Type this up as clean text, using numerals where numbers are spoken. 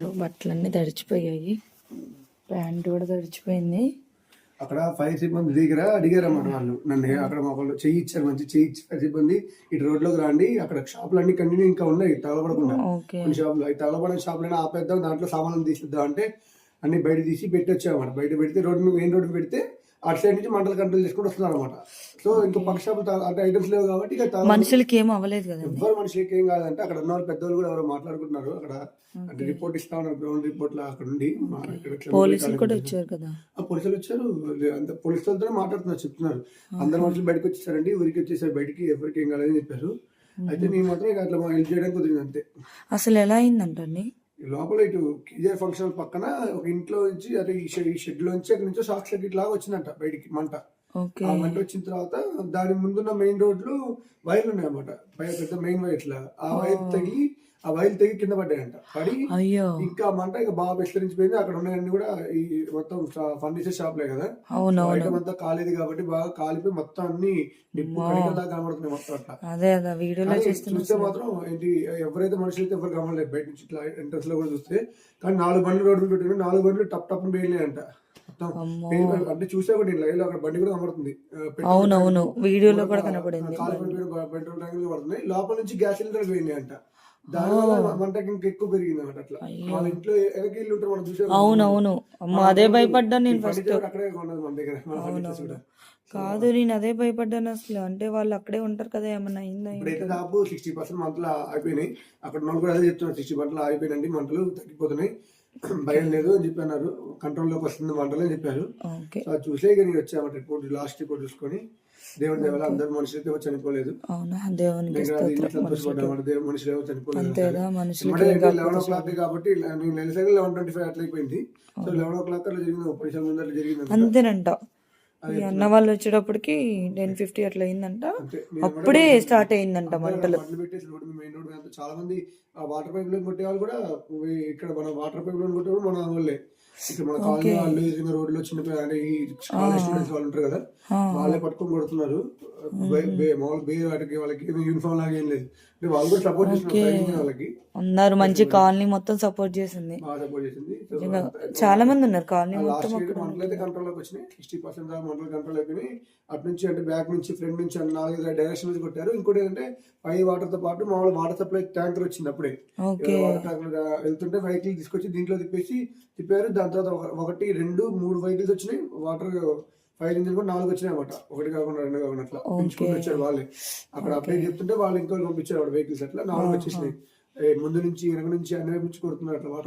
బట్టలన్నీ తడిచిపోయాయి, ప్యాంట్ కూడా తడిచిపోయింది. అక్కడ ఫైర్ సిబ్బంది దగ్గర అడిగారన్నమాట వాళ్ళు నన్ను. అక్కడ వాళ్ళు చెయ్యి ఇచ్చారు, మంచి చెయ్యి ఇచ్చి ఫైర్ సిబ్బంది ఇటు రోడ్లోకి రండి, అక్కడ షాపులు అన్ని కంటిన్యూ ఇంకా ఉన్నాయి తగలబడకుండా. కొన్ని షాపులు అవి తగలబడిన షాపులైనా ఆపేద్దాం, దాంట్లో సామాన్లు తీసిద్దాం అంటే అన్ని బయట తీసి పెట్టి వచ్చామన్నమాట. బయట పెడితే రోడ్డు మెయిన్ రోడ్డు పెడితే అటు సైడ్ నుంచి మంటలు కంట్రోల్ చేసుకుంటూ వస్తున్నారు అనమాట. సో ఇంకా పక్క షాపులు అంటే ఐటమ్స్ లేవు కాబట్టి ఇక మనుషులకి ఏం అవ్వలేదు కదా, ఎవ్వరు మనుషులకి ఏం కాదంటే అక్కడ ఉన్న పెద్దవాళ్ళు కూడా ఎవరో మాట్లాడుకుంటున్నారు. అక్కడ అంటే రిపోర్ట్ ఇస్తా ఉన్నారు, గ్రౌండ్ రిపోర్ట్ లా అక్కడ ఉండి. పోలీసులు కూడా వచ్చారు కదా, పోలీసులు వచ్చారు, అంత పోలీసులతో మాట్లాడుతున్నారు, చెప్తున్నారు అందరు మనుషులు బయటకు వచ్చేసారండి, ఊరికి వచ్చేసారు బయటికి, ఎవరికి ఏం కాలేదని చెప్పారు. అయితే నేను మాత్రం ఇక అట్లా హెల్ప్ చేయడానికి కుదిరింది అంతే. అసలు ఎలా అయిందంటండి? లోపల ఇటు కేజీఆర్ ఫంక్షన్ పక్కన ఒక ఇంట్లో నుంచి అదే ఈ షెడ్ లోంచి అక్కడి నుంచి షార్ట్ సర్క్యూట్ లాగా వచ్చిందంట బయటికి మంట. ఆ మంట వచ్చిన తర్వాత దాని ముందున్న మెయిన్ రోడ్లు వైర్లు ఉన్నాయి అన్నమాట, పెద్ద మెయిన్ వైర్స్ లా. ఆ వైర్ తెగి కింద పడ్డాయంట. పడి ఇంకా మంట ఇక బాగా విస్తరించిపోయింది. అక్కడ ఉన్నాయన్నీ కూడా ఈ మొత్తం ఫర్నిచర్ షాప్లే కదా, ఐటమ్ అంతా కాలేదు కాబట్టి బాగా కాలిపోయి మొత్తం అన్ని కనబడుతున్నాయి మొత్తం అట్లా. చూస్తే మాత్రం ఏంటి, ఎవరైతే మనుషులు అయితే ఎవరు గమనలేదు బయట నుంచి ఇట్లా ఎంట్రన్స్ లో కూడా చూస్తే. కానీ 4 బండ్లు రోడ్డు పెట్టిన 4 బండ్లు టప్ టప్ పేలినాయంట. అంటే చూసా కూడా నేను లైవ్ లో అక్కడ బండి కూడా కనబడుతుంది, అవునవును వీడియోలో కూడా కనబడింది, పెట్రోల్ ట్యాంకులు పడుతున్నాయి. లోపల నుంచి గ్యాస్ సిలిండర్ పోయినాయి అంట. దానివల్ల మంటకి ఇంకా ఎక్కువ పెరిగింది అన్నమాట. అట్లా వాళ్ళ ఇంట్లో వెనక ఇల్లు ఉంటారు మనం చూసే. అవునవును అదే భయపడ్డా నేను ఫస్ట్. అక్కడే కొన్నది మన దగ్గర కాదు, నేను అదే భయపడ్డాను అసలు. అంటే వాళ్ళు అక్కడే ఉంటారు కదా, ఏమన్నా అయిందా? ఇప్పుడైతే దాదాపు 60% మంటలు అయిపోయినాయి. అక్కడ ఉన్న కూడా అదే చెప్తున్నారు, 60 మంటలు అయిపోయినండి, మంటలు తగ్గిపోతున్నాయి, భయం లేదు అని చెప్పన్నారు, కంట్రోల్లోకి వస్తుంది మంటలు అని చెప్పారు. సో చూసే ఇక నేను వచ్చామంట రిపోర్ట్, లాస్ట్ రిపోర్ట్ చూసుకొని. దేవుడి దేవాల అందరు మనుషులైతే ఎవరు చనిపోలేదు, సంతోషపడ్డామాట. దేవుడు మనుషులు ఎవరు చనిపోలేదు. 11 o'clock కాబట్టి నేను నెలసరి 11:25 అట్లా అయిపోయింది. సో 11 o'clock అట్లా జరిగింది, 30 నిమిషాల ముందు అట్లా జరిగింది అంతేనంట. అన్న వాళ్ళు వచ్చేటప్పటికి 10:50 అట్లా అయిందంట, అప్పుడే స్టార్ట్ అయిందంట మంటలు. పెట్టేసి మెయిన్ రోడ్ అంతా చాలా మంది వాటర్ పైప్ లో కొట్టే వాళ్ళు కూడా ఇక్కడ మన వాటర్ పైప్ లో కొట్టే మన వాళ్ళే. ఇక్కడ మన కాలనీ వాళ్ళు ఎదురుగా రోడ్లో చిన్న ఈ కాలేజ్ స్టూడెంట్స్ వాళ్ళు ఉంటారు కదా, వాళ్ళే పట్టుకొని కొడుతున్నారు. మామూలు బే వాటికి వాళ్ళకి యూనిఫామ్ లాగా ఏం లేదు, అంటే వాళ్ళు కూడా సపోర్ట్ చేస్తున్నారు వాళ్ళకి. ఉన్నారు మంచి కాలనీ మొత్తం సపోర్ట్ చేసింది, బాగా సపోర్ట్ చేసింది. చాలా మంది ఉన్నారు కాలనీ మొత్తం. మంటలు అయితే కంట్రోల్లోకి వచ్చినాయి, 60% దాకా మంటలు కంట్రోల్ అయిపోయినాయి. అటు నుంచి అంటే బ్యాక్ నుంచి ఫ్రంట్ నుంచి 4 డైరెక్షన్ నుంచి కొట్టారు. ఇంకోటి ఏంటంటే పై వాటర్ తో పాటు మామూలు వాటర్ సప్లై ట్యాంకర్ వచ్చింది అప్పుడే. వాటర్ ట్యాంకర్ వెళ్తుంటే వెహికల్ తీసుకొచ్చి దీంట్లో తిప్పారు. దాని తర్వాత 1, 2, 3 వెహికల్స్ వచ్చినాయి. వాటర్ ఫైర్ ఇంజిన్ కూడా 4 వచ్చినాయి అనమాట, 1 కాకుండా 2 కాకుండా అట్లా పెంచుకుంటూ వచ్చారు వాళ్ళే. అక్కడ అప్లై చెప్తుంటే వాళ్ళు ఇంకో పంపించారు వెహికల్స్, అట్లా 4 వచ్చేసినాయి. ముందు నుంచి వెనక నుంచి అన్ని వైపు నుంచి కొడుతున్నారు అట్లా వాటర్.